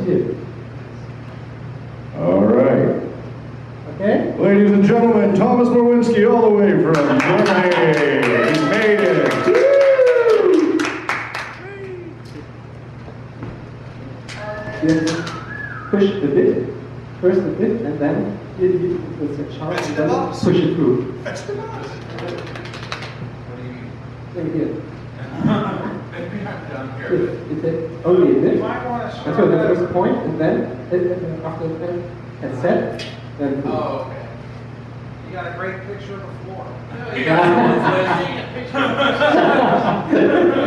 to you. All right. Okay? Ladies and gentlemen, Thomas Morwinsky all the way from Germany. He made it. Yes. Push a bit, first a bit, and then with a chart, and then push it through. Fetch the mouse. Very good. Maybe I'm down here. It's only a bit. You might want to start Until the first point, and then after that, and set, then. Oh, okay. You got a great picture of the floor.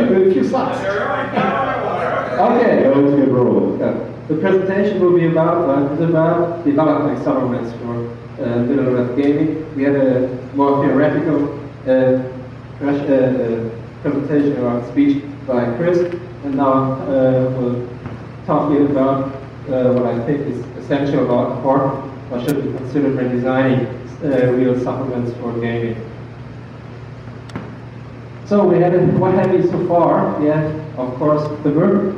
With a few slides. Okay, going to roll. The presentation will be about developing supplements for Middle-earth gaming. We had a more theoretical presentation or speech by Chris, and now we'll talk here about what I think is essential or important or should be considered when designing real supplements for gaming. So what have we so far? We had, of course, the Merp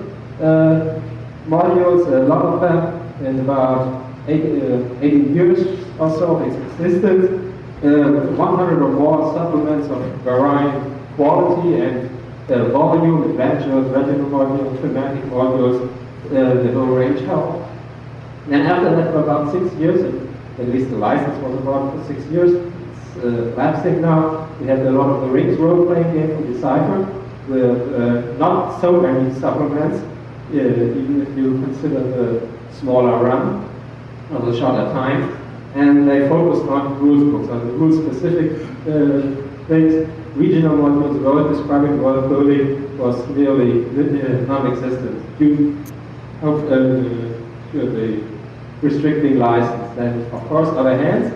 modules, a lot of them, in about 80 years or so it's existed. 100 or more supplements of varying quality and volume, adventures, regional modules, thematic modules, the whole range held. And after that, for about 6 years, at least the license was about for 6 years, it's lapsing now. We had a lot of the Rings role-playing game from Decipher with not so many supplements, even if you consider the smaller run or the shorter time. And they focused on rules books, on the rule-specific things. Regional modules, world describing, world building was nearly non-existent due to the restricting license. Then, of course, other hands,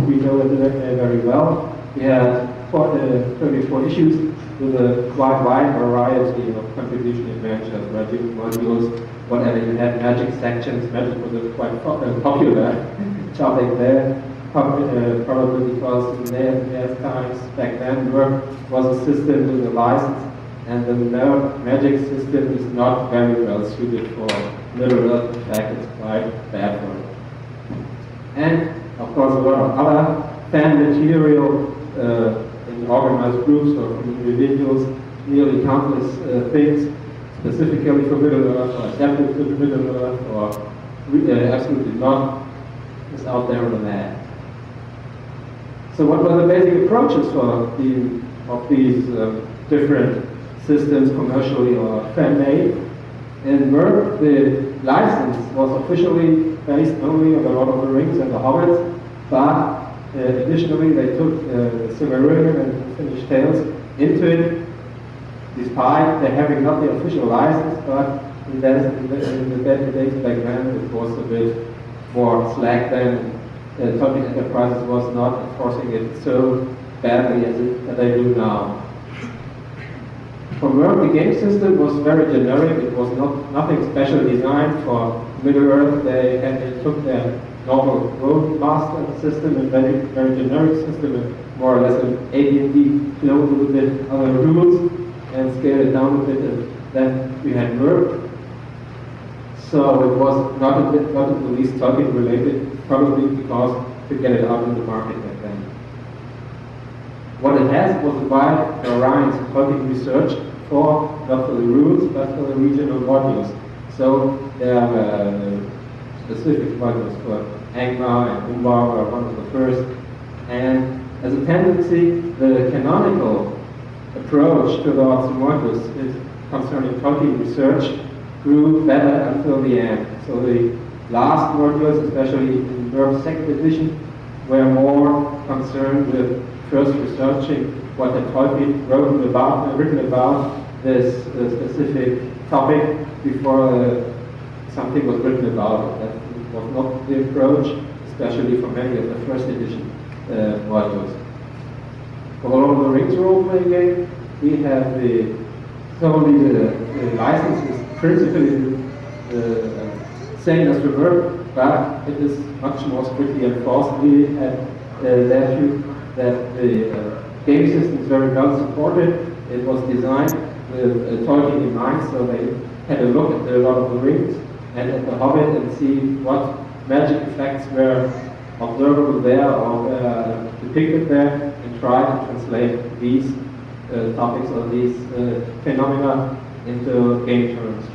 we know it very well. We had 34 issues with a wide variety of contribution adventures, magic modules, whatever you had, magic sections. Magic was a quite popular topic there, probably because in their times back then, Merp was a system with a license, and the magic system is not very well suited for Middle-earth. In fact, it's quite bad for it. And of course, a lot of other fan material in organized groups or from individuals, nearly countless things specifically for Middle-earth or adapted to Middle-earth or absolutely not is out there on the net. So what were the basic approaches for these different systems, commercially or fan-made? In Merp, the license was officially based only on the Lord of the Rings and the Hobbits, but additionally they took Silmarillion and Finnish Tales into it, despite they having not the official license, but in the days back then it was a bit more slack than Tolkien Enterprises was not enforcing it so badly as they do now. For Merp, the game system was very generic. It was nothing special designed for Middle-earth. They took their normal Roadmaster system, a very generic system, and more or less an AD&D flow with a bit other rules, and scaled it down a bit, and then we had Merp. So it was not in the least Tolkien related, probably because to get it out in the market back then. What it has was a wide variety of Tolkien research not for the rules, but for the regional modules. So there are specific modules for Angmar and Umbar were one of the first. And as a tendency, the canonical approach towards the modules is concerning Tolkien research grew better until the end. So the last modules, especially in Merp's second edition, were more concerned with first researching what had Tolkien written about this specific topic before something was written about it. That was not the approach, especially for many of the first edition modules. For the Lord of the Rings role-playing game, we have the license is principally the same as the Merp, but it is much more strictly enforced. We had their view that the game system is very well supported. It was designed with Tolkien in mind, so they had a look at a lot of the Rings and at the Hobbit and see what magic effects were observable there or depicted there, and try to translate these topics or these phenomena into game terms,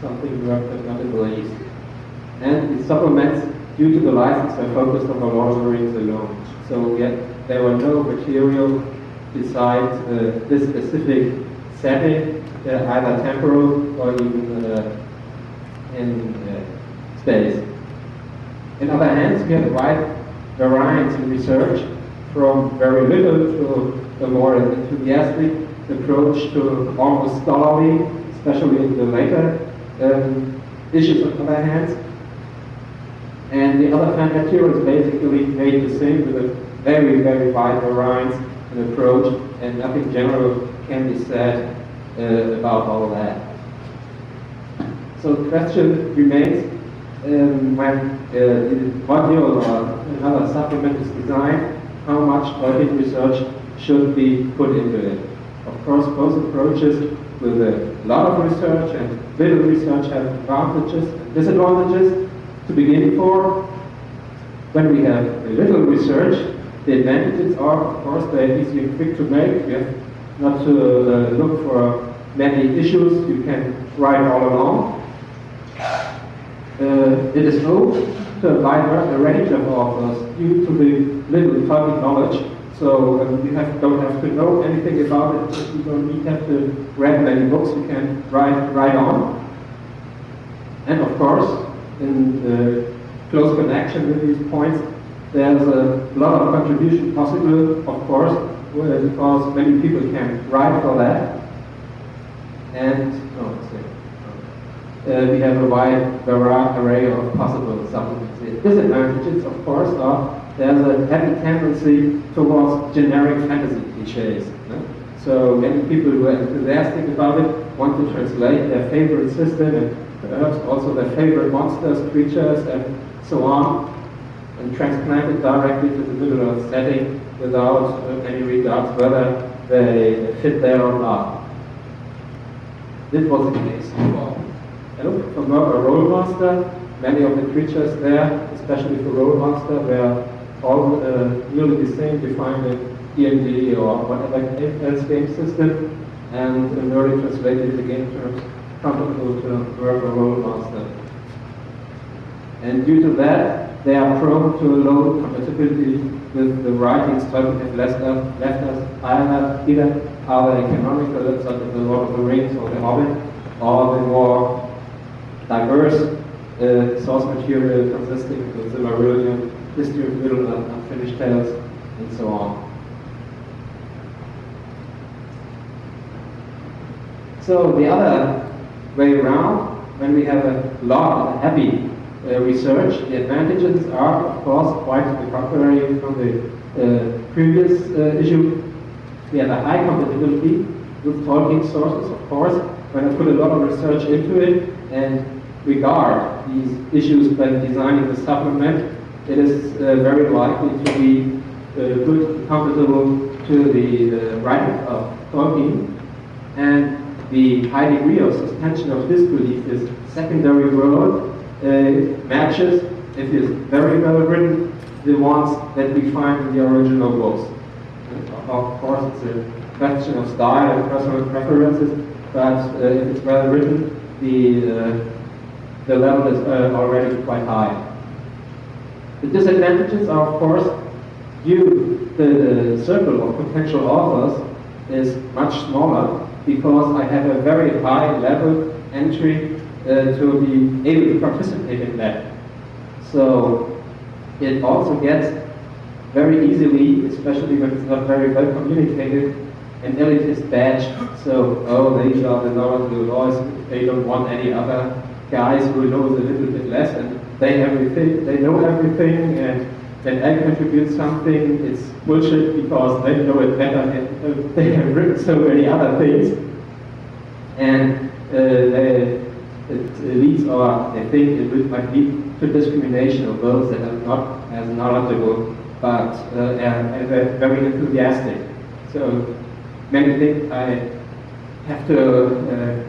something not in the least. And the supplements, due to the license, are focused on the Lord of the Rings alone. So there were no material besides this specific setting, either temporal or even in space. On the other hand, we have a wide variance in research, from very little to a more enthusiastic approach to almost scholarly, especially in the later issues on the other hand. And the other hand, material is basically made the same with a very, very wide variance in approach, and nothing general can be said about all that. So the question remains, when the module or another supplement is designed, how much Tolkien research should be put into it. Of course, both approaches with a lot of research and little research have advantages and disadvantages. To begin for, when we have a little research, the advantages are, of course, they're easy and quick to make. You have not to look for many issues. You can write all along. It is open to a wide range of authors due to the little Tolkien knowledge. So you don't have to know anything about it. You don't need to have to read many books. You can write on. And of course, in close connection with these points, there's a lot of contribution possible, of course, because many people can write for that. And we have a wide array of possible supplements. The disadvantages, of course, are there's a heavy tendency towards generic fantasy cliches. So many people who are enthusiastic about it want to translate their favorite system and perhaps also their favorite monsters, creatures, and so on, and transplant it directly to the middle of the setting without any regards whether they fit there or not. This was the case for Rollmaster. Many of the creatures there, especially for Rollmaster, were all nearly the same, defined in D&D or whatever else game system, and Nerdy translated the game terms comparable to Merc or Rollmaster. And due to that, they are prone to low compatibility with the writings Tolkien has left us either are they canonical, such as the Lord of the Rings or the Hobbit, or the more diverse source material consisting of the Silmarillion, History of Middle and Unfinished Tales, and so on. So the other way around, when we have a lot of heavy research, the advantages are, of course, quite the contrary from the previous issue. We have a high compatibility with Tolkien sources, of course. When I put a lot of research into it and regard these issues when designing the supplement, it is very likely to be good, compatible to the writing of Tolkien. And the high degree of suspension of disbelief is secondary world matches, if it's very well written, the ones that we find in the original books. Of course, it's a question of style and personal preferences, but if it's well written, the level is already quite high. The disadvantages are, of course, the circle of potential authors is much smaller, because I have a very high level entry to be able to participate in that. So it also gets very easily, especially when it's not very well communicated, an elitist badge. So, oh, these are the knowledgeable boys, they don't want any other guys who knows a little bit less, and they know everything, and when I contribute something, it's bullshit because they know it better and they have written so many other things. And it leads, or they think it might lead to discrimination of those that are not as knowledgeable, but are very enthusiastic. So many think I have to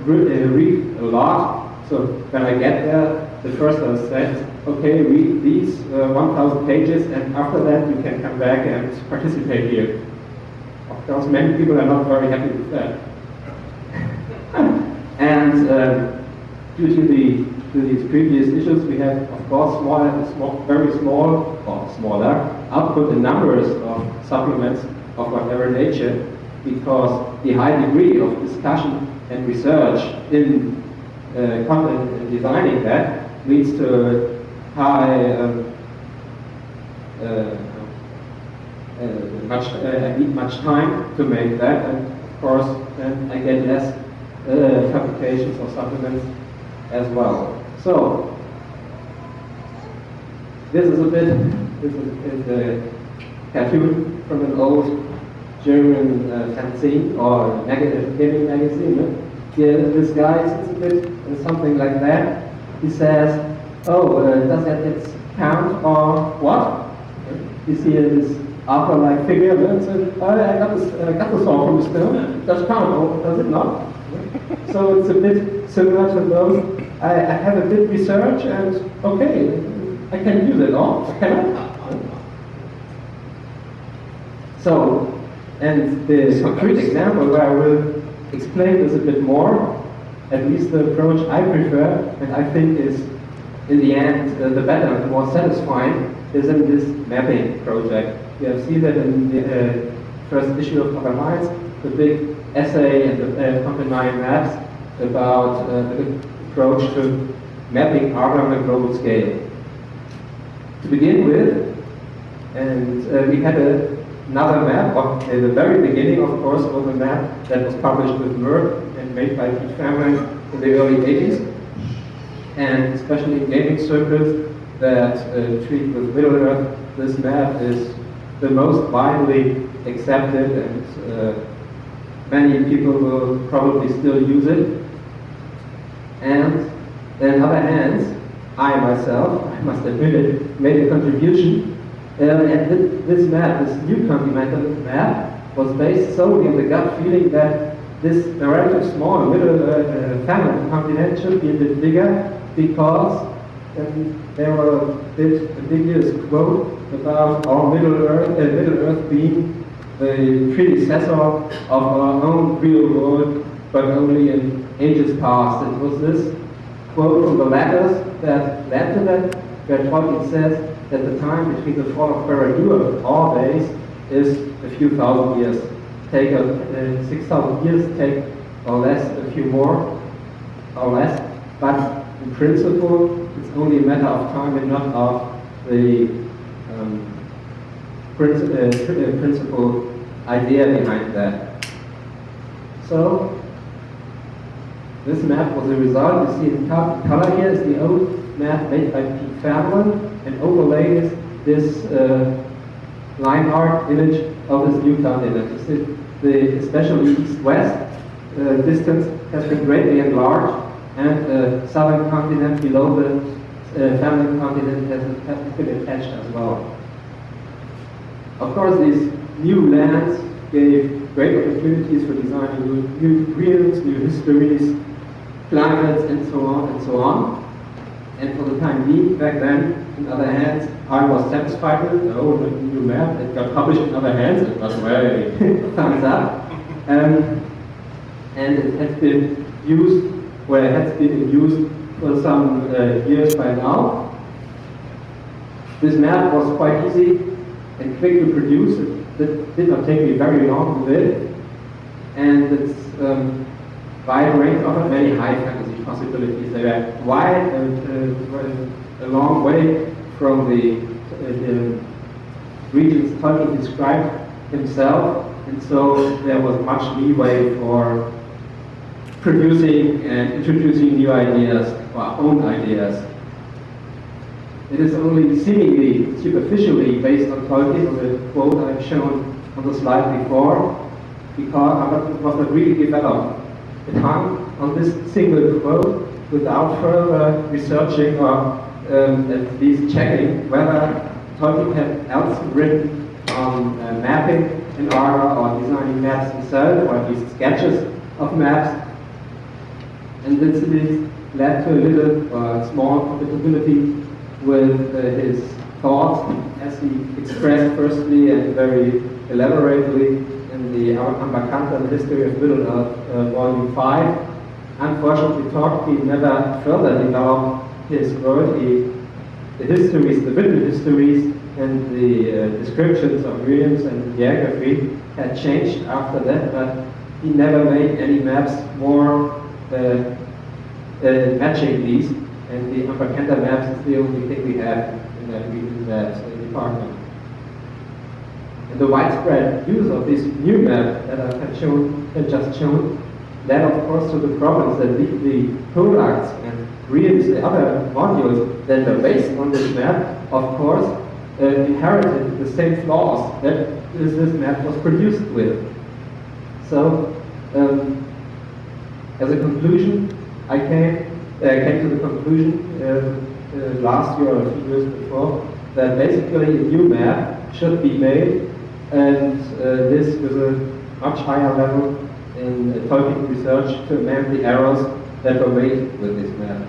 read a lot. So when I get there, the first one said, okay, read these 1,000 pages, and after that you can come back and participate here. Of course, many people are not very happy with that. And due to these previous issues, we have, of course, very small or smaller output in numbers of supplements of whatever nature, because the high degree of discussion and research in content and designing that leads to high I need much time to make that, and of course then I get less publications or supplements as well. So this is a cartoon from an old German fanzine or gaming magazine. Here, this guy sits a bit something like that. He says, "Oh, does that count or what?" You see this alpha-like figure. And says, "Oh, I got the saw from the stone. Does it count or does it not?" So it's a bit similar to those. I have a bit research and okay, I can use it all. Can I? So, and the concrete example where I will explain this a bit more, at least the approach I prefer, and I think is, in the end, the better, the more satisfying, is in this mapping project. You have seen that in the first issue of Tolkien Moot, the big essay and the accompanying maps about the approach to mapping art on a global scale. To begin with, and we had another map, at the very beginning, of course, was a map that was published with Merp and made by Pete Family in the early 80s, and especially in gaming circles that treat with Middle-earth, this map is the most widely accepted, and many people will probably still use it. And on the other hand, I myself, I must admit it, made a contribution. And this map, this new continental map, was based solely on the gut feeling that this relatively small middle family continent should be a bit bigger, because there were a big quote about our Middle Earth being the predecessor of our own real world, but only in ages past. It was this quote from the letters that led to that, where Tolkien says that the time between the fall of Barad-dûr and our days is a few thousand years. Take 6,000 years, take or less, a few more or less, but in principle it's only a matter of time and not of the principal idea behind that. So this map was a result. You see in color here is the old map made by Pete Family, and overlaid this line art image of this new continent. Especially east-west distance has been greatly enlarged, and the southern continent below the family continent has been attached as well. Of course, these new lands gave great opportunities for designing new realms, new histories, climates, and so on and so on. And for the time being, back then, on the other hand, I was satisfied with it. Oh, the new map, it got published in other hands, it was very thumbs up. And it has been used, well, it has been in use for some years by now. This map was quite easy and quick to produce. It did not take me very long to do it. And it's wide range offered many high fantasy possibilities. They were wide and a long way from the regions Tolkien described himself, and so there was much leeway for producing and introducing new ideas, or our own ideas. It is only seemingly superficially based on Tolkien, on the quote I've shown on the slide before, because it was not really developed. It hung on this single quote without further researching or at least checking whether Tolkien had else written on mapping in art or designing maps himself, or at least sketches of maps. And this is led to a little small compatibility with his thoughts as he expressed firstly and very elaborately in the Ambakanta, the History of Middle-earth, Volume 5. Unfortunately, Tolkien never further developed his work. The histories, the written histories, and the descriptions of Williams and the geography had changed after that, but he never made any maps more matching these, and the Ambakanta maps is the only thing we have in that department. And the widespread use of this new map that I have just shown led, of course, to the problems that the products and readers, the other modules that are based on this map, of course, inherited the same flaws that this map was produced with. So, as a conclusion, I came to the conclusion last year or a few years before that basically a new map should be made, and this with a much higher level in Tolkien research to amend the errors that were made with this map.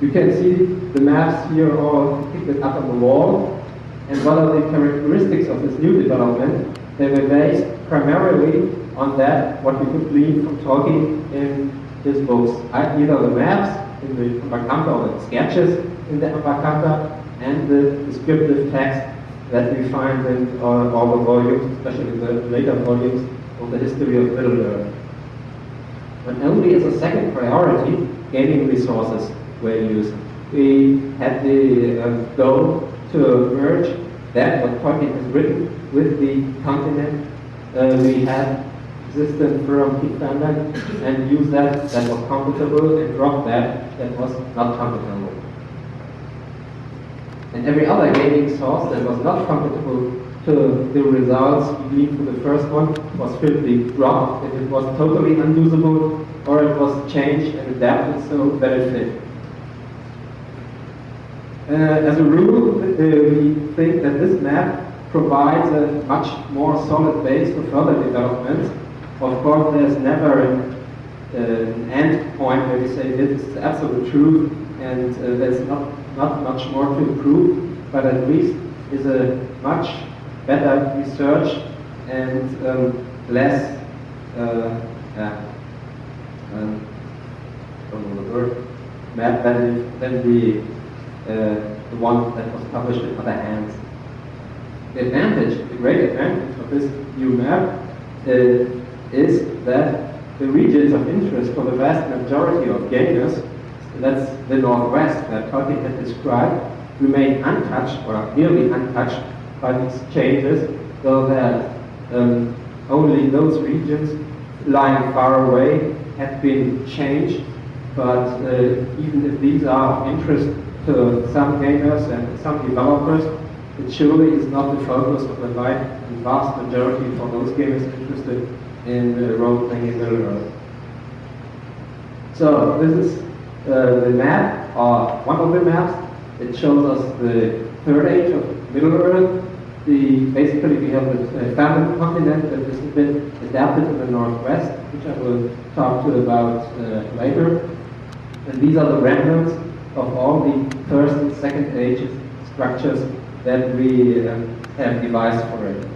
You can see the maps here all depicted up on the wall, and what are the characteristics of this new development? They were based primarily on that, what we could glean from Tolkien in his books. Either the maps in the Ambakanta or the sketches in the Ambakanta, and the descriptive text that we find in all the volumes, especially the later volumes of the History of Middle-earth. And only as a second priority, gaming resources were used. We had the goal to merge that, what Tolkien has written, with the continent we had existent from Finland, and use that was compatible, and drop that was not compatible. And every other gaming source that was not compatible to the results we gleaned from the first one was simply dropped, and it was totally unusable, or it was changed and adapted so that it fit. As a rule, we think that this map provides a much more solid base for further developments. Of course, there's never an end point where we say this is the absolute truth and there's not much more to improve, but at least is a much better research and less map than the one that was published in other hands. The great advantage of this new map is that the regions of interest for the vast majority of gamers, that's the Northwest that Tolkien had described, remain untouched or nearly untouched by these changes, so that only those regions lying far away have been changed. But even if these are of interest to some gamers and some developers, it surely is not the focus of the vast majority for those gamers interested in role-playing in Middle-earth. So this is the map, or one of the maps. It shows us the third age of Middle-earth. Basically we have the famine continent that is a bit adapted in the Northwest, which I will talk to about later. And these are the remnants of all the first and second age structures that we have devised for it.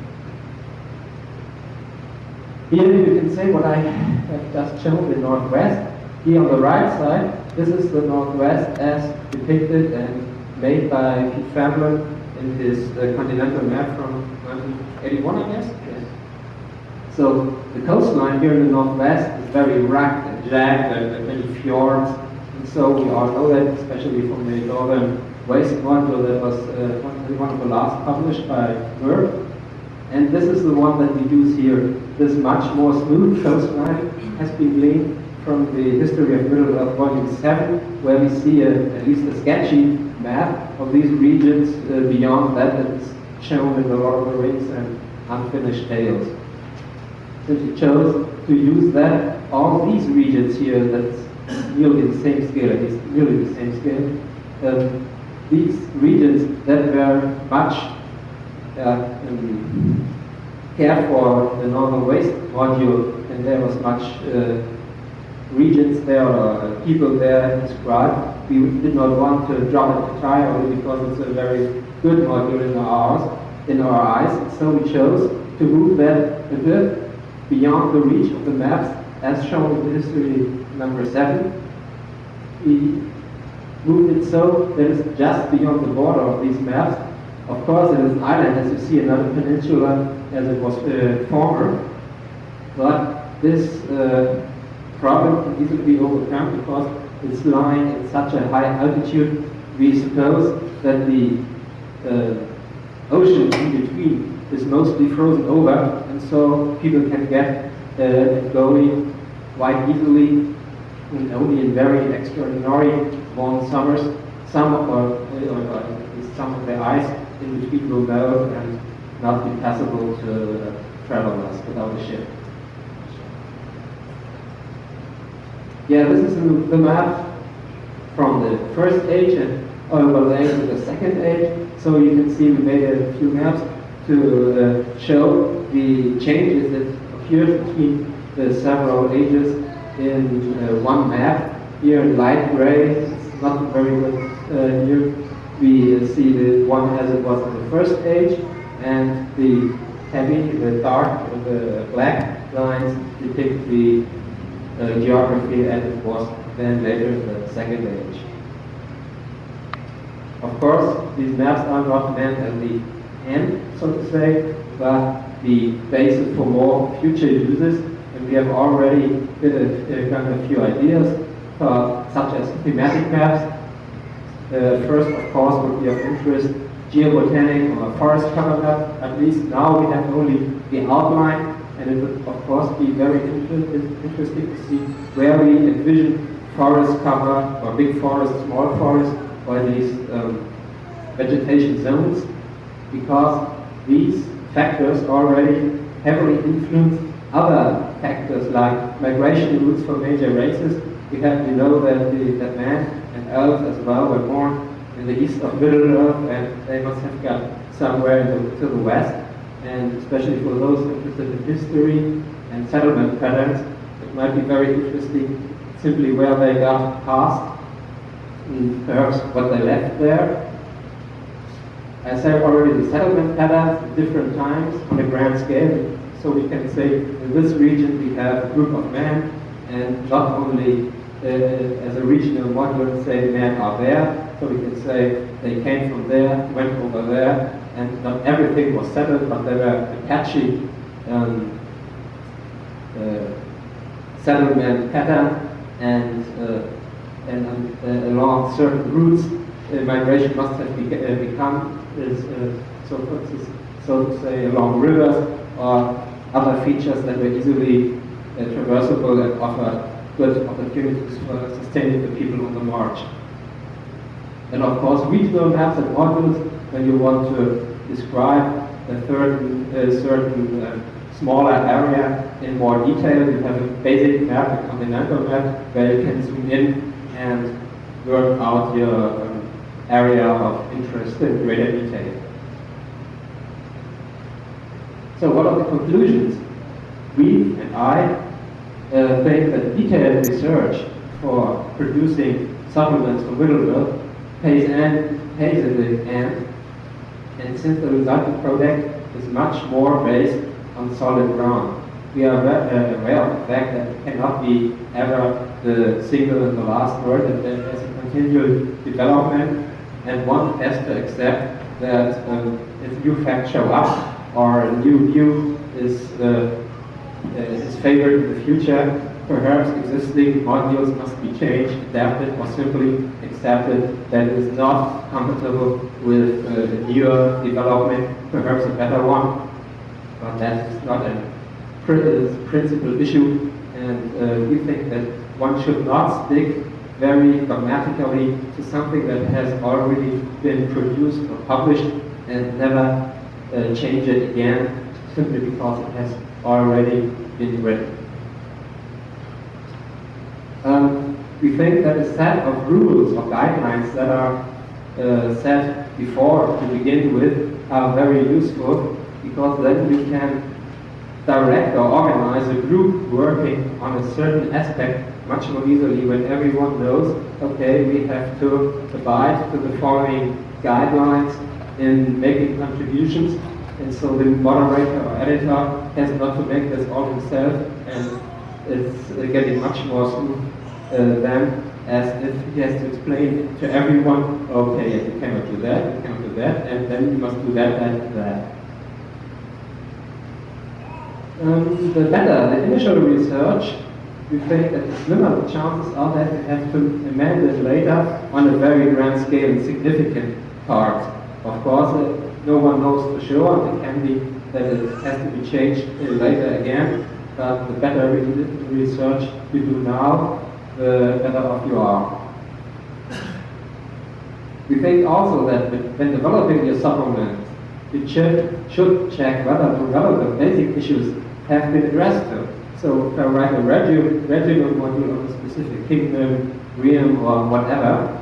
Here you can see what I have just shown, the Northwest. Here on the right side, this is the Northwest as depicted and made by Pete Famlin in his continental map from 1981, I guess? Yes. So the coastline here in the Northwest is very rugged and jagged, and many fjords. And so we all know that, especially from the Northern Waste module that was one of the last published by Merp. And this is the one that we use here. This much more smooth coastline has been gleaned from the History of Middle-earth Volume 7, where we see at least a sketchy map of these regions beyond that is shown in the Lord of the Rings and Unfinished Tales. Since we chose to use that, all these regions here, that's nearly the same scale, at least nearly the same scale, these regions that were much cared for the Northern Waste module, and there was much regions there or people there described. We did not want to drop it entirely because it's a very good module in our eyes. So we chose to move that a bit beyond the reach of the maps, as shown in history number 7. We moved it so that it's just beyond the border of these maps. Of course, it is an island, as you see, another peninsula, as it was former. But this problem can easily be overcome because it's lying at such a high altitude. We suppose that the ocean in between is mostly frozen over, and so people can get going quite easily, and only in very extraordinary warm summers. Some of the ice in between will melt and not be possible to travelers without a ship. Yeah, this is the map from the first age and overlaid with the second age. So you can see we made a few maps to show the changes that appeared between the several ages in one map. Here in light gray, it's not very good here. We see the one as it was in the first age, and the heavy, the dark, the black lines depict the geography as it was then later in the second age. Of course, these maps are not meant as the end, so to say, but the basis for more future uses, and we have already done a few ideas, such as thematic maps. First, of course, would be of interest, geobotanic or forest cover map. At least now we have only the outline, and it would, of course, be very interesting to see where we envision forest cover, or big forest, small forest, or these vegetation zones, because these factors already heavily influence other factors like migration routes for major races. We have to know that man and elves as well were born in the east of Middle-earth, and they must have got somewhere to the west. And especially for those interested in history and settlement patterns, it might be very interesting simply where they got past, and perhaps what they left there. I said already the settlement patterns at different times on a grand scale. So we can say in this region we have a group of men, and not only as a regional model say men are there, so we can say they came from there, went over there, and not everything was settled, but there were patchy settlement pattern, and along certain routes migration must have become so to say along rivers or other features that were easily traversable and offered good opportunities for sustaining the people on the march. And of course, regional maps and modules, when you want to describe a certain smaller area in more detail, you have a basic map, a continental map, where you can zoom in and work out your area of interest in greater detail. So what are the conclusions? We and I think that detailed research for producing supplements for Middle-earth pays in the end, and since the resulting product is much more based on solid ground, we are aware of the fact that it cannot be ever the single and the last word, and that there's a continual development, and one has to accept that if new facts show up or a new view is favored in the future, perhaps existing modules must be changed, adapted, or simply accepted that it is not compatible with a newer development, perhaps a better one. But that is not a principal issue, and we think that one should not stick very dogmatically to something that has already been produced or published and never change it again simply because it has already been written. We think that a set of rules or guidelines that are set before to begin with are very useful, because then we can direct or organize a group working on a certain aspect much more easily when everyone knows, okay, we have to abide to the following guidelines in making contributions, and so the moderator or editor has not to make this all himself, and it's getting much more smooth than as if he has to explain to everyone, okay, you cannot do that, you cannot do that, and then you must do that, and that. The better the initial research, we think that the slimmer the chances are that you have to amend it later on a very grand scale and significant part. Of course, no one knows for sure, and it can be that it has to be changed later again, but the better research you do now, the better off you are. We think also that when developing your supplement, you should check whether the relevant basic issues have been addressed to. So if I write a regional module on a specific kingdom, realm, or whatever,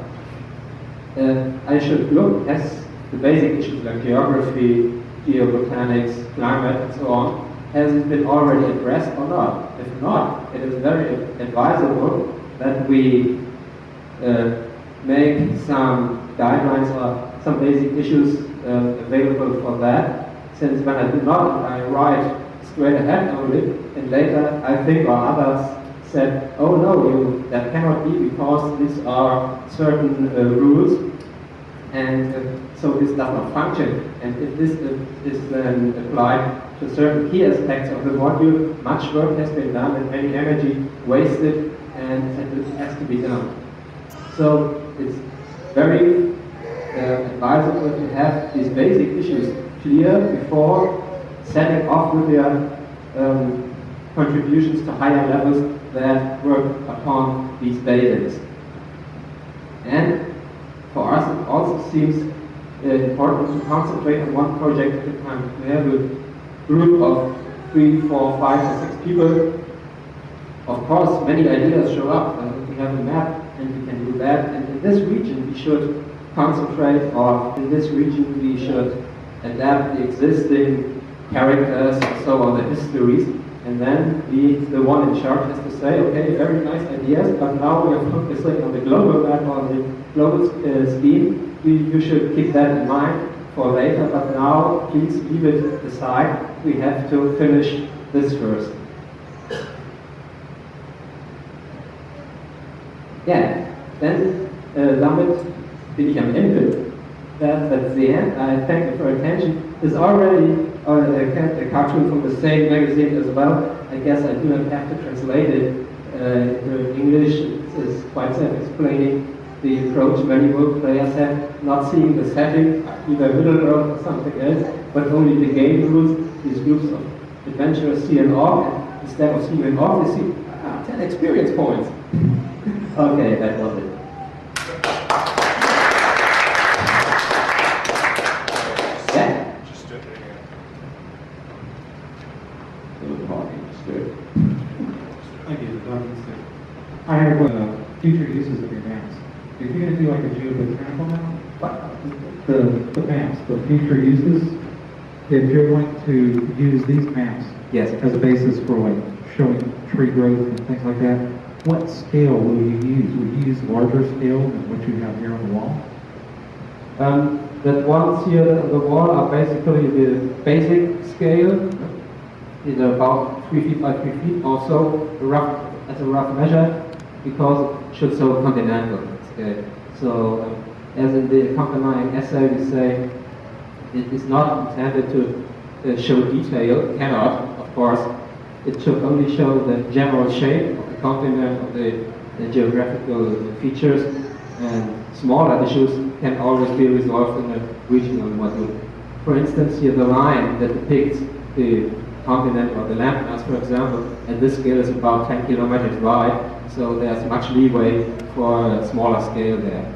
I should look at the basic issues like geography, geobotanics, climate, and so on. Has it been already addressed or not? If not, it is very advisable that we make some guidelines or some basic issues available for that. Since when I do not, I write straight ahead only, and later I think or others said, oh no, that cannot be because these are certain rules, and so this does not function. And if this is then applied to certain key aspects of the module, much work has been done and many energy wasted, and it has to be done. So it's very advisable to have these basic issues clear before setting off with your contributions to higher levels that work upon these basics. And for us, it also seems important to concentrate on one project at a time. We have a group of 3, 4, 5, or 6 people. Of course, many ideas show up. We have a map, and we can do that. And in this region, we should concentrate, or in this region, we should adapt the existing characters, so on, the histories, and then the one in charge has to say, okay, very nice ideas, but now we are focusing on the global map, on the global scheme. You should keep that in mind for later, but now please leave it aside. We have to finish this first. Yeah, then damit bin ich am Ende. That's the end. I thank you for your attention. There's already a cartoon from the same magazine as well. I guess I do not have to translate it into English. It's quite self-explaining. The approach many role players have, not seeing the setting, either Middle Earth or something else, but only the game rules. These groups of adventurers see an orc, and instead of seeing an orc, they see 10 experience points. Okay, that was it. Yeah? Just do it again. I have future uses of your maps. If you're going to do like a geobotanical map, the maps, the future uses, if you're going to use these maps Yes. as a basis for like showing tree growth and things like that, what scale will you use? Will you use larger scale than what you have here on the wall? The ones here on the wall are basically the basic scale, is about 3 feet by 3 feet, also as a rough measure, because it should show continental scale. So, as in the accompanying essay, we say it is not intended to show detail, it cannot, of course. It should only show the general shape of the continent, of the geographical features, and smaller issues can always be resolved in a regional module. For instance, here the line that depicts the continent or the landmass, for example, at this scale is about 10 kilometers wide, so there's much leeway for a smaller scale there.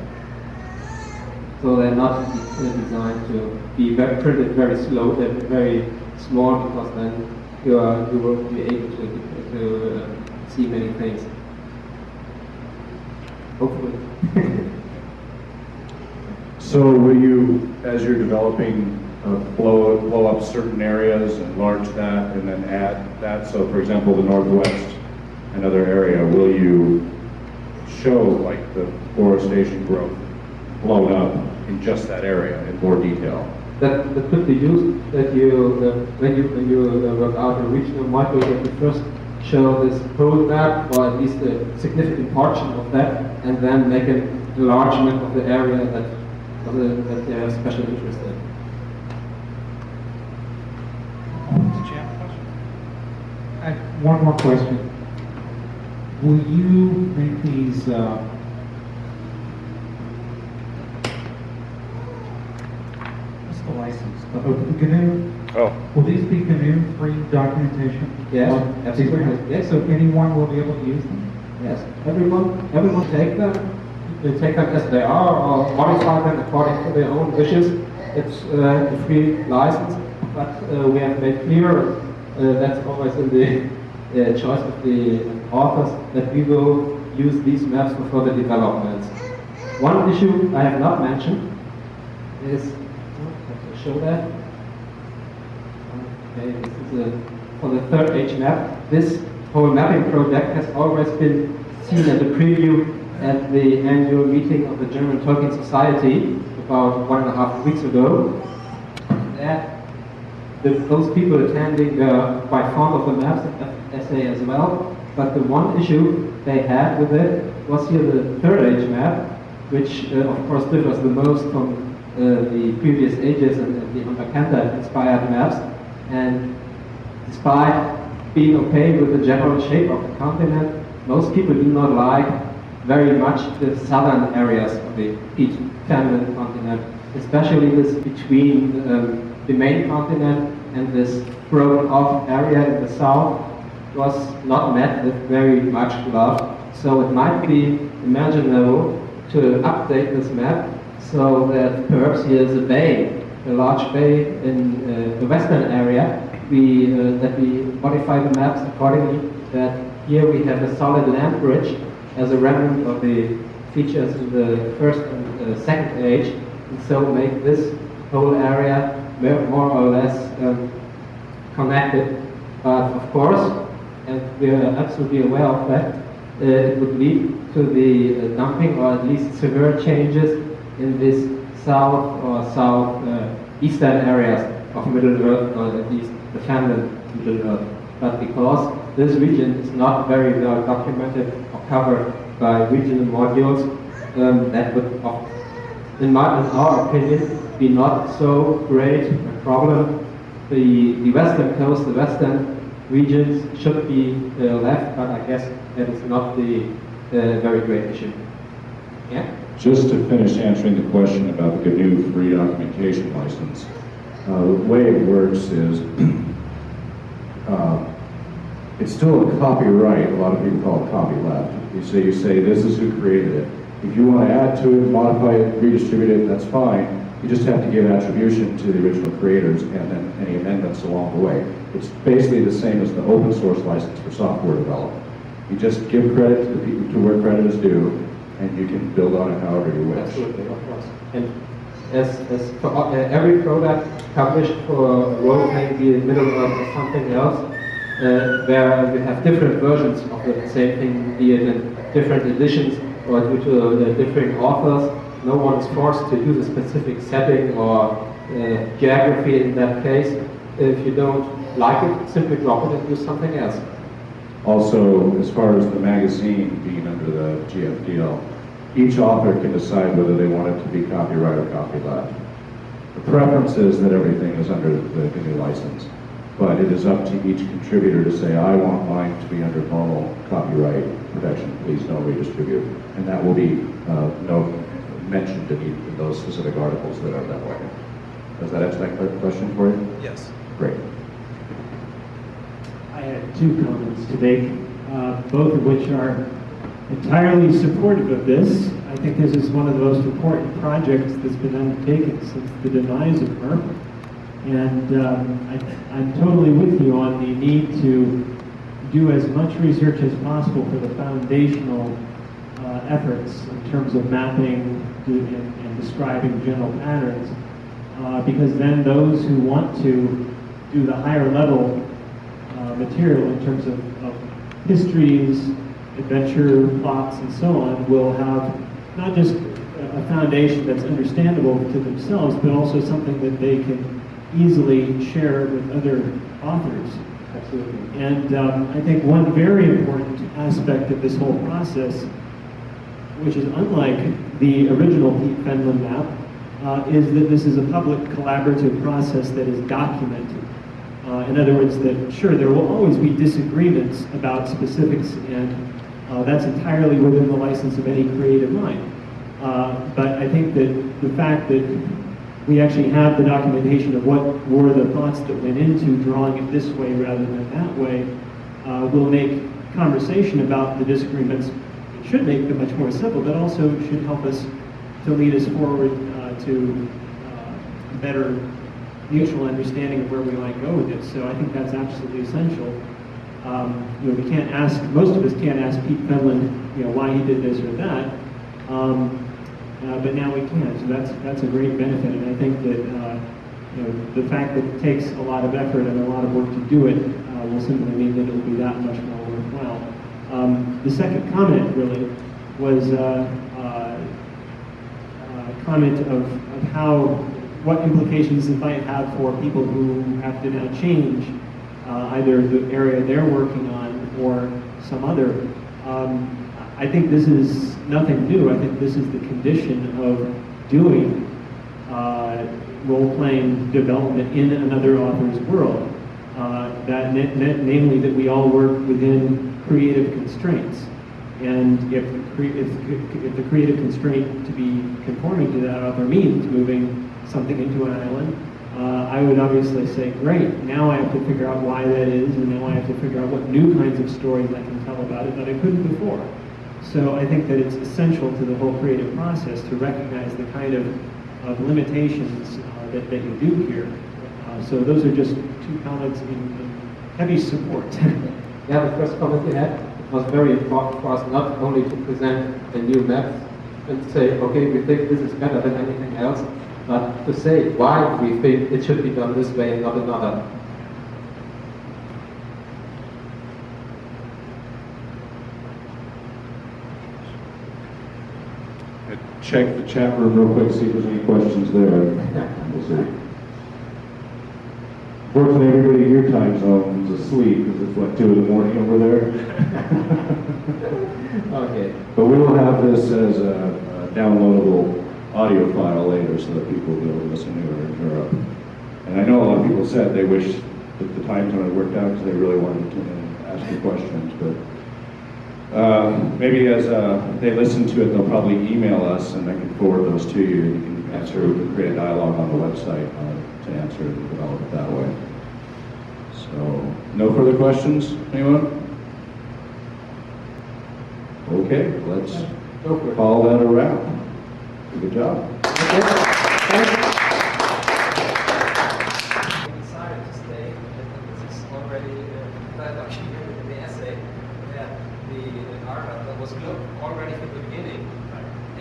So they're not designed to be printed very slow, they're very small, because then you won't be able to see many things. Hopefully. So will you, as you're developing, blow up certain areas, enlarge that, and then add that? So for example, the Northwest another area, will you show like the forestation growth blown up in just that area in more detail? That could be used, that you, when you work out a regional module, that you first show this whole map, or at least a significant portion of that, and then make an enlargement of the area that they have special interest in. Did you have a question? I have one more question. Will you make these what's the license? The GNU? Oh. Will these be GNU-free documentation? Yes, Or absolutely. Yes. So anyone will be able to use them? Yes, everyone take them. They take them as they are, or modify them according to their own wishes. It's a free license, but we have made clear, that's always in the choice of the authors, that we will use these maps for further developments. One issue I have not mentioned is, to show that. Okay, this is for the third age map. This whole mapping project has always been seen as a preview at the annual meeting of the German Tolkien Society about 1.5 weeks ago. Those people attending were quite fond of the maps essay as well, but the one issue they had with it was here the third age map, which of course differs the most from the previous ages and the Underkanta inspired maps. And despite being okay with the general shape of the continent, most people do not like very much the southern areas of the each feminine continent, especially this between the main continent and this broken off area in the south was not met with very much love. So it might be imaginable to update this map so that perhaps here is a bay, a large bay in the western area, that we modify the maps accordingly, that here we have a solid land bridge as a remnant of the features in the first and second age, and so make this whole area more or less connected. But of course, and we are absolutely aware of that, it would lead to the dumping or at least severe changes in this south or southeastern areas of Middle Earth, or at least the feminine Middle Earth. But because this region is not very well documented or covered by regional modules, that would, in our opinion, be not so great a problem. The western coast, the western regions should be left, but I guess that is not the very great issue. Yeah? Just to finish answering the question about the GNU free documentation license, the way it works is it's still a copyright. A lot of people call it copyleft. You say this is who created it. If you want to add to it, modify it, redistribute it, that's fine. You just have to give attribution to the original creators and then any amendments along the way. It's basically the same as the open source license for software development. You just give credit to the people to where credit is due, and you can build on it however you wish. Absolutely, of course. And as for every product published for role-playing, be it Middle Earth or something else, where we have different versions of the same thing, be it in different editions or due to different authors, no one is forced to use a specific setting or geography in that case. If you don't like it, simply drop it and use something else. Also, as far as the magazine being under the GFDL, each author can decide whether they want it to be copyright or copyleft. The preference is that everything is under the GNU license, but it is up to each contributor to say, I want mine to be under normal copyright protection, please don't redistribute. And that will be mentioned in those specific articles that are that way. Does that answer that question for you? Yes. Great. I had two comments to make, both of which are entirely supportive of this. I think this is one of the most important projects that's been undertaken since the demise of Merp. And I'm totally with you on the need to do as much research as possible for the foundational efforts in terms of mapping and describing general patterns, because then those who want to do the higher level material in terms of histories, adventure plots, and so on will have not just a foundation that's understandable to themselves, but also something that they can easily share with other authors. Absolutely. And I think one very important aspect of this whole process, which is unlike the original Pete Fenlon map, is that this is a public collaborative process that is documented. In other words, that sure, there will always be disagreements about specifics, and that's entirely within the license of any creative mind. But I think that the fact that we actually have the documentation of what were the thoughts that went into drawing it this way rather than that way will make conversation about the disagreements. It should make them much more simple, but also should help us to lead us forward to better mutual understanding of where we might go with it. So I think that's absolutely essential. We can't ask, most of us can't ask Pete Fenlon, why he did this or that. But now we can, so that's a great benefit, and I think that the fact that it takes a lot of effort and a lot of work to do it will simply mean that it will be that much more worthwhile. The second comment really was a comment of what implications it might have for people who have to now change either the area they're working on or some other. I think this is nothing new. I think this is the condition of doing role-playing development in another author's world. Namely that we all work within creative constraints. And if the creative constraint to be conforming to that author means moving something into an island, I would obviously say, great, now I have to figure out why that is, and now I have to figure out what new kinds of stories I can tell about it that I couldn't before. So I think that it's essential to the whole creative process to recognize the kind of limitations that you do here. So those are just two comments in heavy support. Yeah, the first comment you had, it was very important for us not only to present a new map and say, okay, we think this is better than anything else, but to say why we think it should be done this way and not another. Check the chat room real quick, see if there's any questions there. We'll see. Fortunately, everybody in your time zone is asleep because it's what, 2 in the morning over there? Okay. But we will have this as a downloadable audio file later so that people will be able to listen to it in Europe. And I know a lot of people said they wish that the time zone had worked out because they really wanted to ask you questions, but maybe as they listen to it, they'll probably email us and I can forward those to you. You can answer, we can create a dialogue on the website to answer and develop it that way. So, no further questions, anyone? Okay, let's call that a wrap. Good job. We decided to stay, and this is already documented in the essay, that the archive that was built already from the beginning,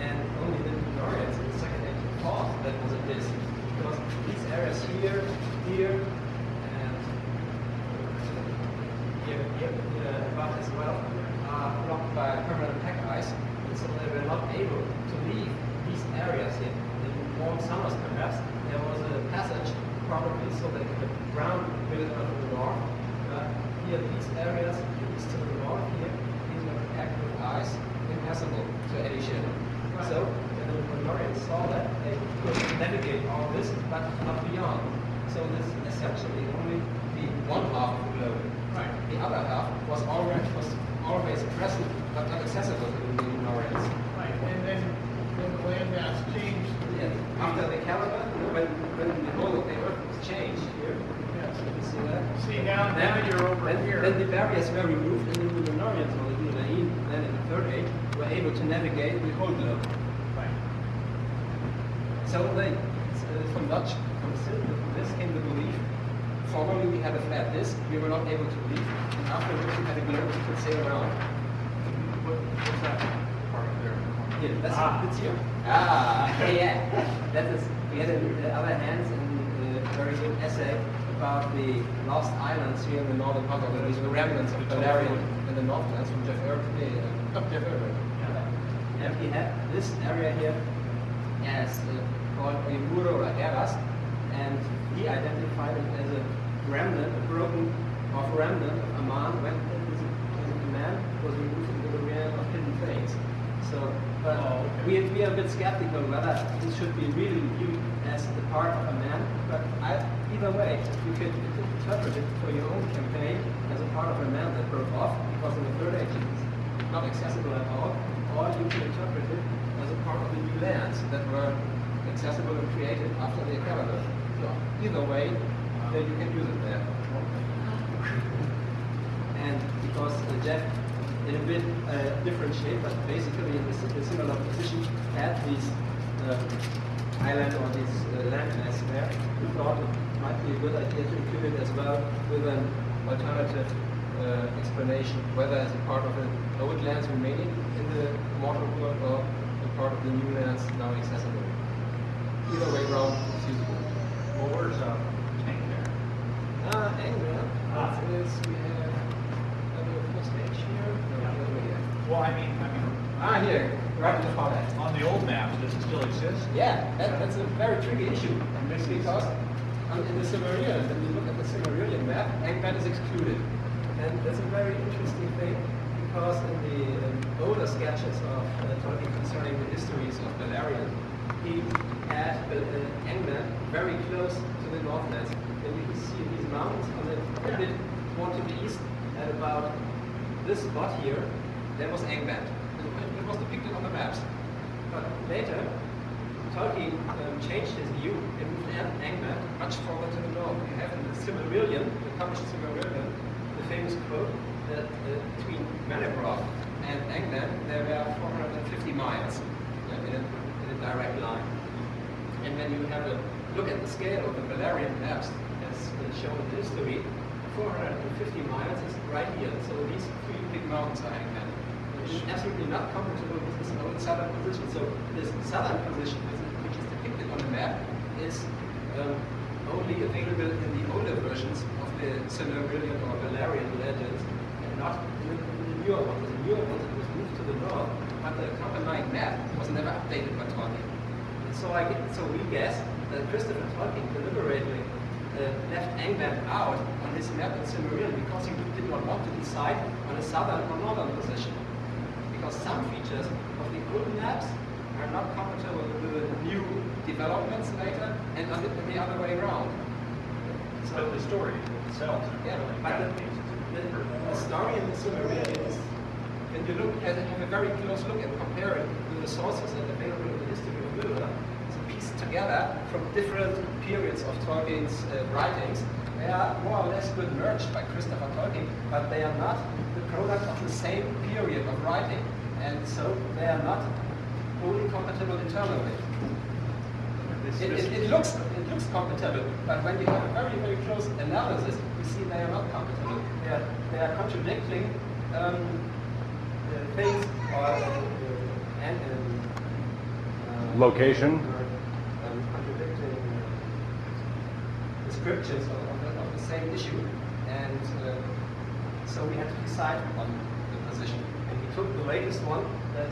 and only the Norwegians in the second age thought that was a disk, because these areas here, and here above as well, are blocked by permanent pack ice, and so they were not able to leave these areas in warm summers perhaps. There was a passage probably so that the ground built up to the north. Here these areas east to the north here, these were packed with ice, impassable to any ship. So when the Norwegians saw that, they could navigate all this but not beyond. So this is essentially only the one half of the globe. Right. The other half was always present but not accessible to the Norwegians. Right, and then the land mass changed. Yes. After the calendar, when the whole of the earth was changed here, Yes. you see that? See, now you're over here. Then the barriers were removed, and then the Norwegians, or the Unedited, then in the Third Age, were able to navigate the whole globe. Right. So they, from this came the belief. Formerly we had a flat disk, we were not able to leave, and afterwards we had a globe we could sail around. What's that part there? Here, that's here. Yeah. That is, we had in the other hands in a very good essay about the lost islands here in the northern part of these remnants of Valerian in the Northlands from Jeff Irwin. And he had this area here as called the Muro Eras, and he identified it as a remnant, a broken off remnant of a man when the man was removed into the realm of hidden things. So, but we are a bit skeptical whether this should be really viewed as the part of a man. But either way, you could interpret it for your own campaign as a part of a man that broke off because in the Third Age it's not accessible at all, or you can interpret it as a part of the new lands that were accessible and created after the Academy. So either way, you can use it there. And because Jeff, in a bit different shape, but basically in a similar position, had these island or these landmass there, we thought it might be a good idea to include it as well with an alternative explanation, whether as a part of the old lands remaining in the mortal world or a part of the new lands now accessible. Either way around, it's usable. Well, where's Tank there? Angler. We have a first page here. No, the other way here. Well, I mean, Here, right in the far left. on the old maps, does it still exist? Yeah, that's a very tricky issue. Because in the Silmarillion, when you look at the Silmarillion map, Angband is excluded. And that's a very interesting thing, because in the older sketches of Tolkien concerning the histories of Beleriand, he had Angband very close to the Northlands. And you can see these mountains on the a bit more to the east, at about this spot here, there was Angband. It was depicted on the maps. But later, Tolkien changed his view and moved Angband much further to the north. You have in the Silmarillion, the published Silmarillion, the famous quote that between Malibroth and Angband there were 450 miles in a direct line. And when you have a look at the scale of the Beleriand maps, as shown in history, 450 miles is right here. So these three big mountains are Angband. Which is absolutely not compatible with this old southern position. So this southern position, which is depicted on the map, is only available in the older versions of the Silmarillion or Beleriand legends, and not in the newer ones. The newer ones, it was moved to the north, but the accompanying map was never updated by Tolkien. And so we guess that Christopher Tolkien deliberately left Angband out on his map in Silmarillion because he did not want to decide on a southern or northern position. Because some features of the old maps are not compatible with the new developments later, and the other way around. So the story itself. Yeah, but the story in the Silmarillion is, when you look at it, have a very close look and compare it with the sources that are available in the history of Middle-earth, it's pieced together from different periods of Tolkien's writings. They are more or less good merged by Christopher Tolkien, but they are not the product of the same period of writing, and so they are not wholly compatible internally. It looks compatible, but when you have a very, very close analysis, you see they are not compatible. They are contradicting things or location. Contradicting descriptions of the same issue, and so we had to decide on the position. And we took the latest one that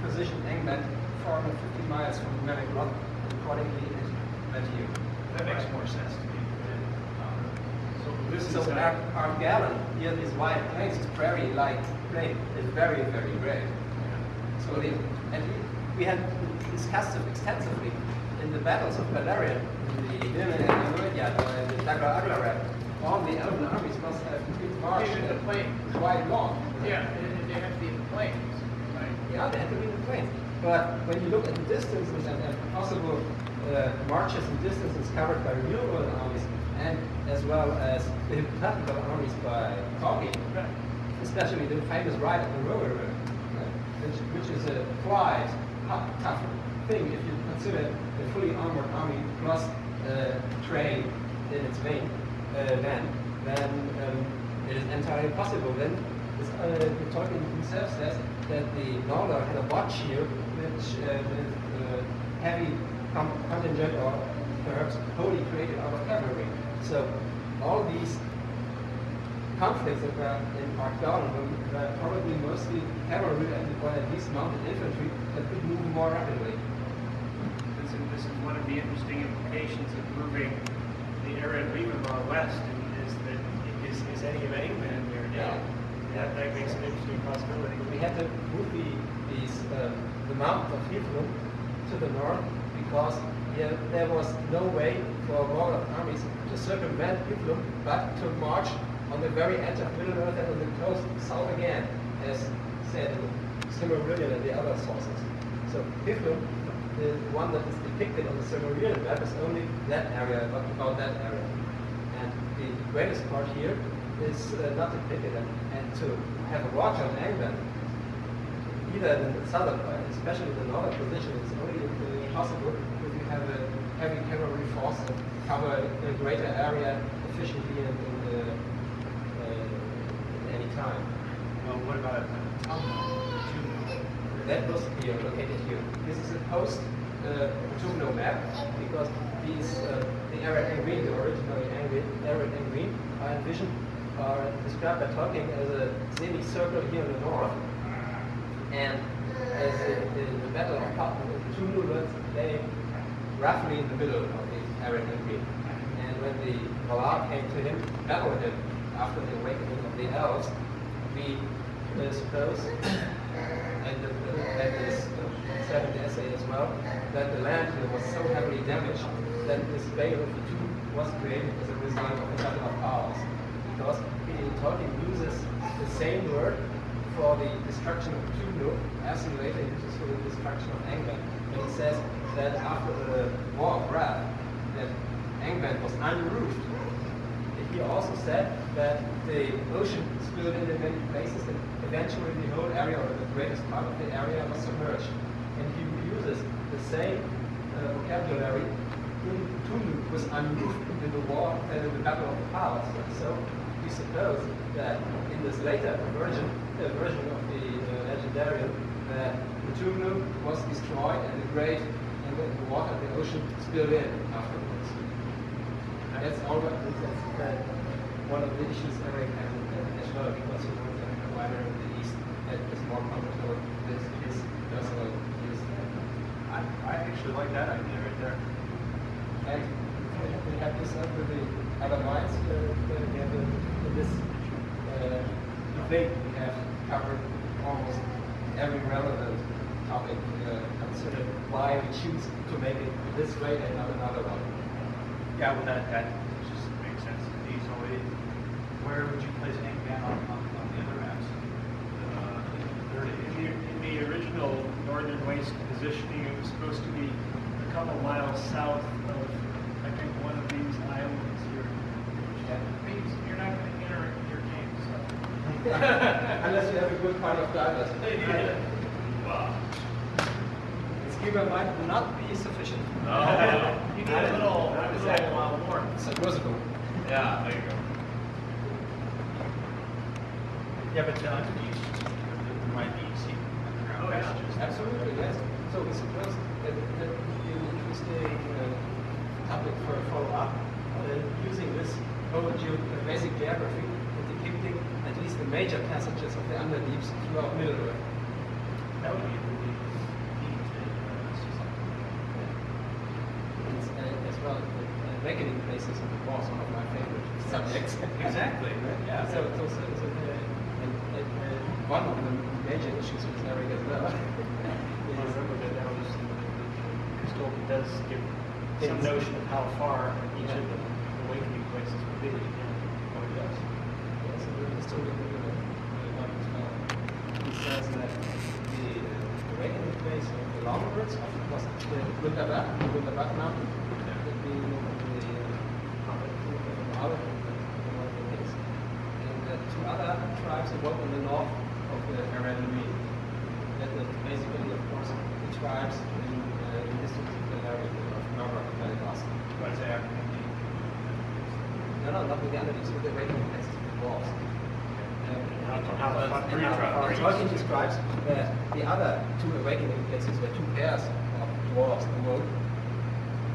positioned Angband 450 miles from Malibroth, and accordingly it met here. That makes more sense to me. So this So is our Galen, here these wide plains, this prairie-like plain, is very, very great. So we had discussed it extensively in the battles of Beleriand, in the Dinah and the Rudyard, or in the Dagor Aglareb. All the elven armies must have marched in the plains. quite long. Yeah, they have to be in the plains, right? Yeah, they had to be in the plains. But when you look at the distances and possible marches and distances covered by real world armies, and as well as the hypothetical armies by Tolkien, especially the famous ride of the River, which is a quite tough thing if you consider a fully armored army plus train in its vein, then it is entirely possible. Then Tolkien himself says that the Noldor had a watch here with heavy contingent or perhaps wholly created out of cavalry. So all these conflicts that were in Archdon were probably mostly cavalry or at least mounted infantry that could move more rapidly. This is one of the interesting implications of moving the area of Weaver west, is that is any of England there now? That makes an interesting possibility. We had to move the mountains of Hitler to the north because there was no way for Warlord armies to circumvent Hitler but to march on the very edge of Middle-earth and on the coast south again, as said in Silmarillion and the other sources. So Hitler, the one that is depicted on the Silmarillion map, is only that area, not about that area. And the greatest part here is not depicted. And to have a watch on England, either in the southern, especially the northern position, is only possible if you have a heavy cavalry force that cover a greater area efficiently and any time. Well, what about That was here, located here. This is a post-Tumno map because these, the arid and green, the originally arid and green, are envisioned, are described by Tolkien as a semicircle here in the north, and as in the Battle of Tumno lay roughly in the middle of the arid and green. And when the Valar came to him, battled him after the awakening of the elves, we suppose, and that is said in the essay as well, that the land here was so heavily damaged that this Vale of the Two was created as a result of the Battle of Powers. Because Tolkien uses the same word for the destruction of Tumno as he later uses for the destruction of England. And he says that after the War of Wrath, that England was unroofed. He also said that the ocean spilled in many places and eventually the whole area, or the greatest part of the area, was submerged. And he uses the same vocabulary when Tumno was unroofed in the war, in the Battle of the Powers. So we suppose that in this later version of the legendarium, that the Tumno was destroyed and the water of the ocean spilled in afterwards. That's one of the issues Eric has as well, because he wants a wider in the East that is more comfortable with his personal use. I actually like that idea right there. And we have this up with the other minds. We have in this debate we have covered almost every relevant topic considered why we choose to make it this way and not another one. Yeah, well, that just makes sense to me. So, where would you place England on the other maps? In the original northern waste positioning, it was supposed to be a couple miles south of, I think, one of these islands here. You're not going to enter your game, so. Unless you have a good part of divers. Wow. Schema might not be sufficient. Oh, you need a little more. Submersible. Yeah, there you go. Yeah, but underneath there might be secret underground passages. Absolutely, yes. So we suppose that it would be an interesting topic for a follow-up, using this whole basic geography and depicting at least the major passages of the underdeeps throughout Middle-earth. That would be really neat to see something. As well, the awakening places of the North, one of my favorite subjects. Exactly. Yeah. So one of the major issues with Eric as well. I remember that was because Tolkien does give some notion of how far each of the awakening places would be. Yeah. Oh, it does. Yes, and the historian one as well. He says that the awakening place of the Longbirds was the Gundabad mountain. That being and two other tribes awoke in the north of the Aranui. That was basically, of course, the tribes in the district of the area of Norwalk and Belfast. What's happening? No, not with the underneath, with the awakening places of the dwarves. Tolkien describes that the other two awakening places were two pairs of dwarves in the world,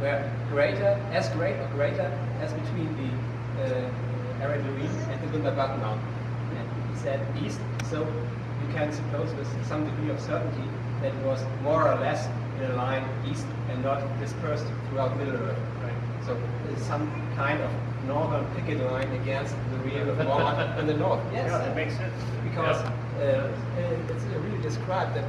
were greater or greater as between the Area Louis and the Wunderbatten Mountain. And he said east, so you can suppose with some degree of certainty that it was more or less in a line east and not dispersed throughout Middle Earth. Right. So there's some kind of northern picket line against the rear of Morwinsky in the north. Yes, Yeah, that makes sense. because it's really described that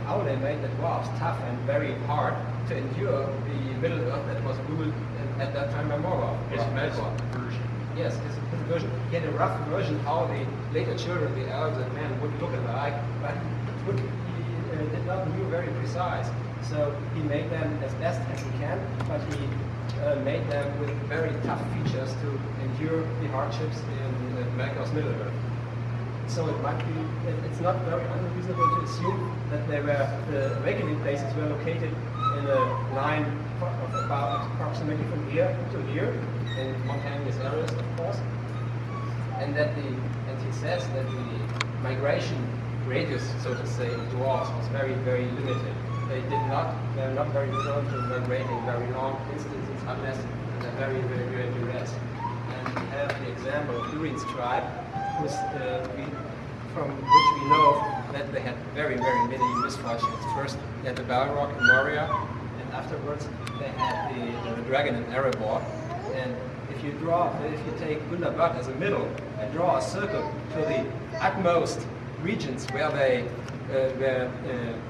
Aule made the dwarves tough and very hard to endure the Middle Earth that was ruled at that time by Morgoth. His Melkor. version. Yes, his version. He had a rough version how the later children, the elves and men, would look alike, but he did not knew very precise. So he made them as best as he can, but he made them with very tough features to endure the hardships in Melkor's Middle Earth. So it might be, it's not very unreasonable to assume that the awakening places were located in a line of about approximately from here to here, in mountainous areas, of course. And he says that the migration radius, so to say, of dwarves was very, very limited. They're not very prone to migrating very long distances unless they're very, very, very duress. And we have the example of Durin's tribe, from which we know that they had very, very many misfortunes. First, they had the Balrog in Moria, and afterwards they had the dragon in Erebor. And if you take Gundabad as a middle and draw a circle to the utmost regions where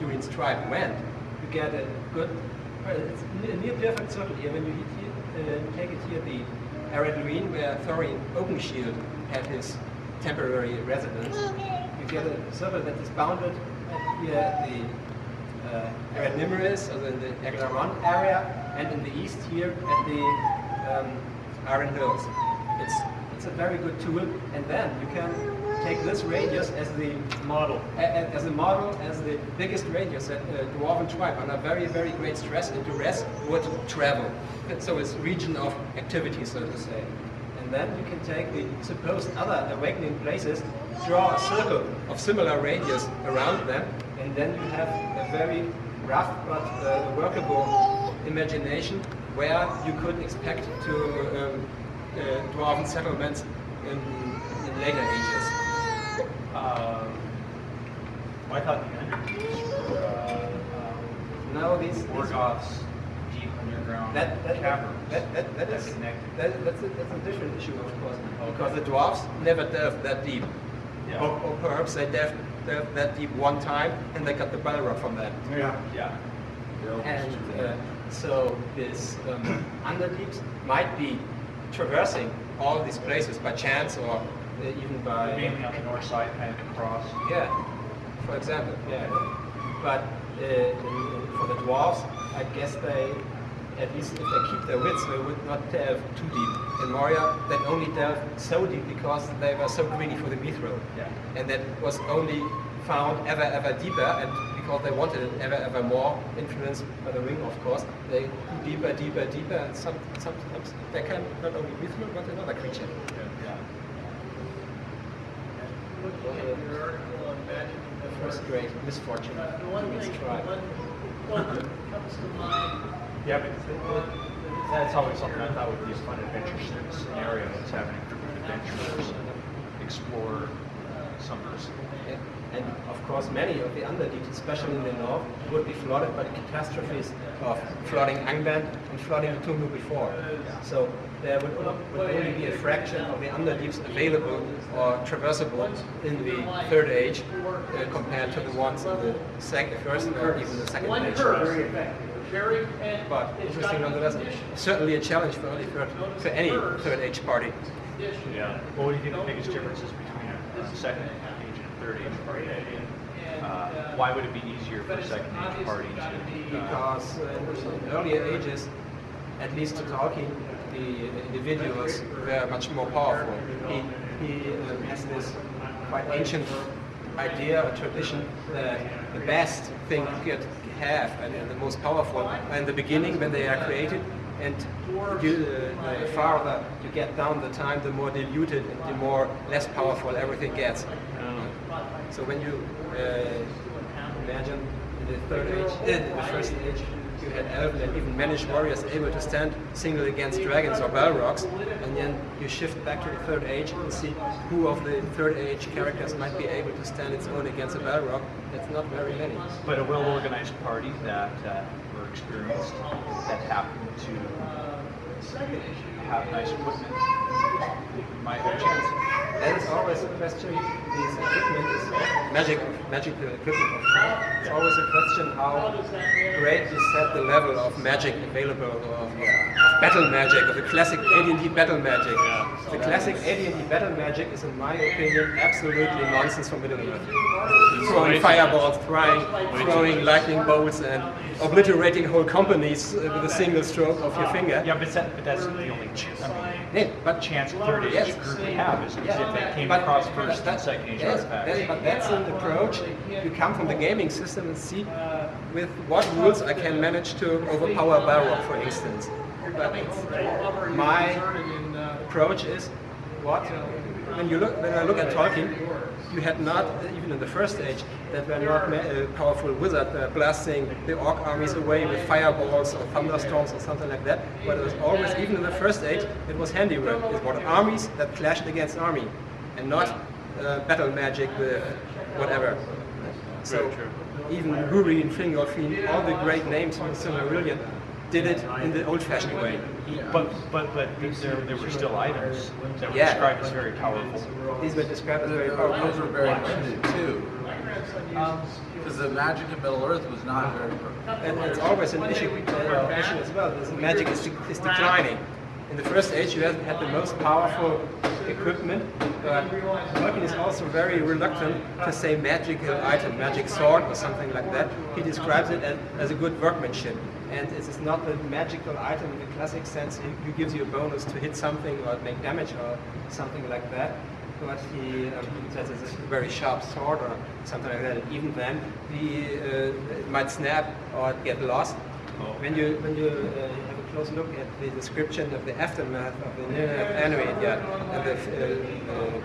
Durin's tribe went, you get a good, it's a near perfect circle here. When you take it here, the Eredluin, where Thorin Openshield had his temporary residence, you get a circle that is bounded here at the Ered Nimris, or in the Eglaron area, and in the east here at the Iron Hills. It's a very good tool, and then you can take this radius as the model, as the biggest radius that a dwarven tribe under very, very great stress and duress would travel. So it's region of activity, so to say. And then you can take the supposed other awakening places, draw a circle of similar radius around them, and then you have a very rough but workable imagination where you could expect to dwarven settlements in later ages. I thought the underdeeps were no, these Morgoth's deep underground caverns. That's a different issue, of course, because the dwarves never delved that deep. Yeah. Or perhaps they delved that deep one time and they got the Balrog from that. Yeah. And so this underdeeps might be traversing all these places by chance or even by... Mainly on the north side, kind of across. Yeah, for example, yeah. But for the dwarves, I guess they, at least if they keep their wits, they would not delve too deep. In Moria, they only delved so deep because they were so greedy for the mithril. Yeah. And that was only found ever deeper, and because they wanted it ever more, influenced by the ring, of course, they go deeper, and sometimes they can not only mithril, but another creature. Yeah. The first great misfortune to its tribe. Yeah, but that's always something I thought would be a fun adventure scenario, is having a group of adventurers explore some of this. Yeah. And of course, many of the underdeeps, especially in the north, would be flooded by the catastrophes of flooding Angband and flooding Cthulhu before. So there would only be a fraction of the underdeeps available or traversable in the Third Age compared to the ones in the first or even the Second Age. But interesting nonetheless. Certainly a challenge for any Third Age party. Yeah. What do you think the biggest differences between a Second Age and a Third Age party? Why would it be easier for a Second Age party to... Because in earlier ages, at least to Tolkien, the individuals were much more powerful. He has this quite ancient idea or tradition that the best thing you could have and the most powerful in the beginning when they are created, and the farther you get down the time, the more diluted and the more less powerful everything gets. So when you imagine in the Third Age, the First Age, you had elven and even managed warriors able to stand single against dragons or balrogs, and then you shift back to the Third Age and see who of the Third Age characters might be able to stand its own against a balrog. That's not very many. But a well-organized party that were experienced, that happened to have nice equipment, might have a chance. That is always a question. This equipment is magical equipment. Of course. It's always a question how great you set the level of magic available, of battle magic, of the classic AD&D battle magic. The classic AD&D battle magic is, in my opinion, absolutely nonsense for Middle-earth. Throwing fireballs, throwing lightning bolts, and obliterating whole companies with a single stroke of your finger. Yeah, but that's the only chance Third Age group would have is if they came across First and Second Age artifacts. But that's an approach. You come from the gaming system and see with what rules I can manage to overpower Balrog, for instance. But my approach is when I look at Tolkien, you had not, even in the First Age, that were not a powerful wizard blasting the orc armies away with fireballs or thunderstorms or something like that. But it was always, even in the First Age, it was handiwork. It was armies that clashed against army, and not battle magic with whatever. So even Húrin, Fingolfin, all the great names from the Silmarillion did it in the old-fashioned way. But there were still items that were described as very powerful. These were described as very powerful. Those were very limited too. Because the magic in Middle-earth was not very And it's always an issue as well. The magic is declining. In the First Age, you had the most powerful equipment, but Tolkien is also very reluctant to say magical item, magic sword or something like that. He describes it as a good workmanship. And it is not a magical item in the classic sense. He gives you a bonus to hit something or make damage or something like that. But he says it's a very sharp sword or something like that. And even then, it might snap or get lost. When you have a close look at the description of the aftermath of the enemy and the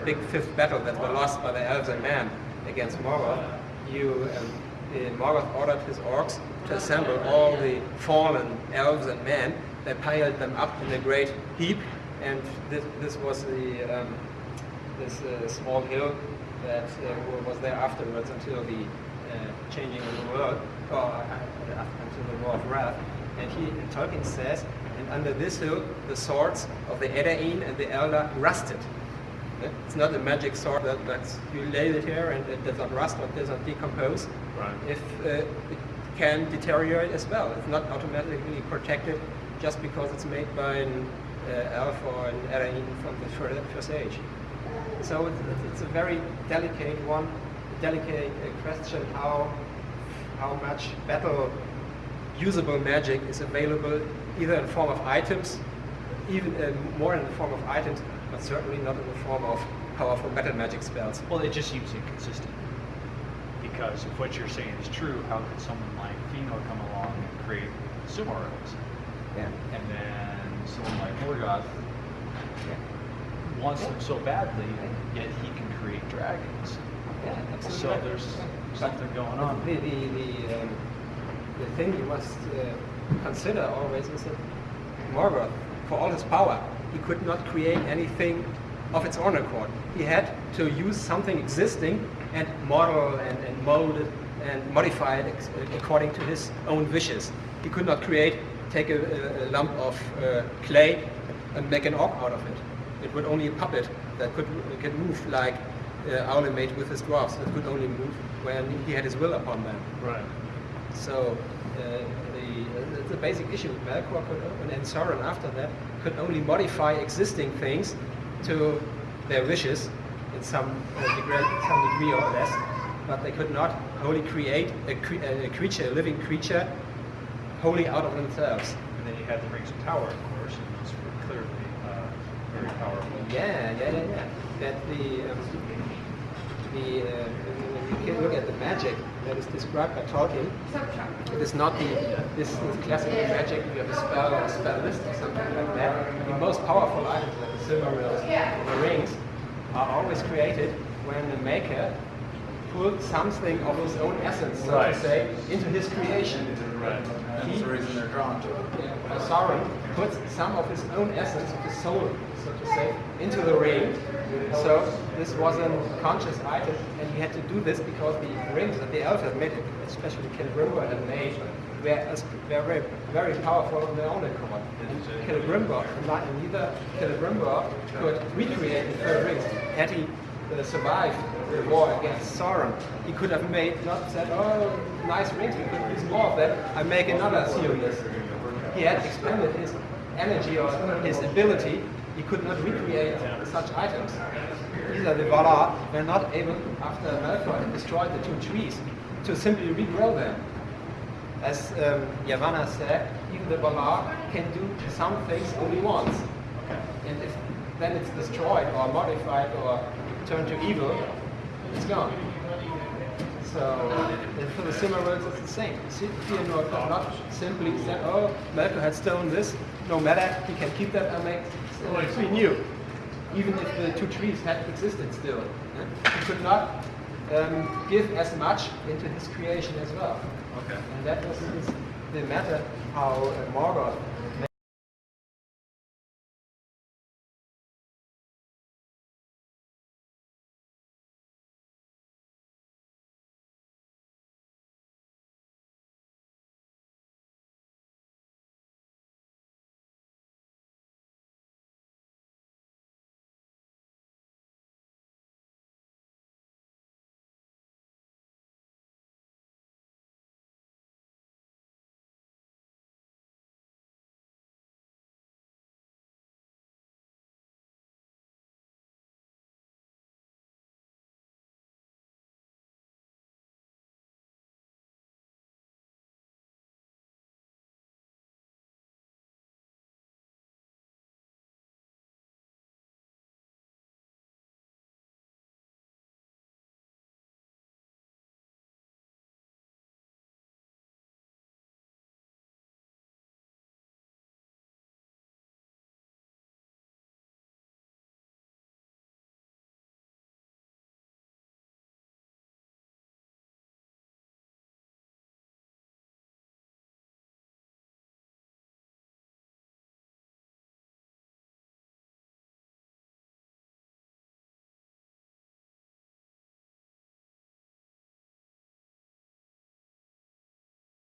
big fifth battle that was lost by the elves and men against Morgoth, Morgoth ordered his orcs to assemble all the fallen elves and men. They piled them up in a great heap, and this was this small hill that was there afterwards until the changing of the world, or until the War of Wrath. And Tolkien says, and under this hill, the swords of the Edain and the Eldar rusted. It's not a magic sword that you lay it here and it does not rust or does not decompose. Right. If it can deteriorate as well. It's not automatically protected just because it's made by an elf or an Edain from the First Age. So it's a very delicate question how much battle usable magic is available, either in the form of items, even more in the form of items, but certainly not in the form of powerful battle magic spells. Well, it just seems inconsistent. Because if what you're saying is true, how could someone like Fëanor come along and create Silmarils? Yeah. And then someone like Morgoth wants them so badly, yet he can create dragons. Yeah, absolutely. So there's something going on. The thing you must consider always is that Morgoth, for all his power, he could not create anything of its own accord. He had to use something existing and model and mold it and modify it according to his own wishes. He could not take a lump of clay and make an orc out of it. It would only a puppet that could move like Aule made with his dwarfs. That could only move when he had his will upon them. Right. So the basic issue with Melkor and Sauron after that could only modify existing things to their wishes in some degree or less, but they could not wholly create a living creature, wholly out of themselves. And then you had the Rings of Power, of course, and it's clearly very powerful. Yeah. That when you look at the magic that is described by Tolkien, it is not this classical magic. You have a spell or a spell list or something like that. The most powerful items, like the Silmarils, the rings, are always created when the maker pull something of his own essence, so Right. to say, into his creation. Right. That's the reason they're drawn to it. Sauron puts some of his own essence, of his soul, so to say, into the ring. So this was a conscious item, and he had to do this because the rings that the elves had made, especially Celebrimbor had made, were very, very powerful on their own accord. And neither Celebrimbor could recreate the third rings. Had he survived the war against Sauron, he could have made, not said, oh, nice rings, we could use more of them, I make another series. He had expended his energy or his ability, he could not recreate such items. Either the Valar were not able, after Melkor had destroyed the two trees, to simply regrow them. As Yavanna said, even the Valar can do some things only once. And if then it's destroyed or modified or turned to evil, it's gone. So for the Silmarils it's the same. Fëanor could not simply say, oh, Melkor had stolen this, no matter, he can keep that and make three new. Even if the two trees had existed still. He could not give as much into his creation as well. Okay. And that was the matter how Morgoth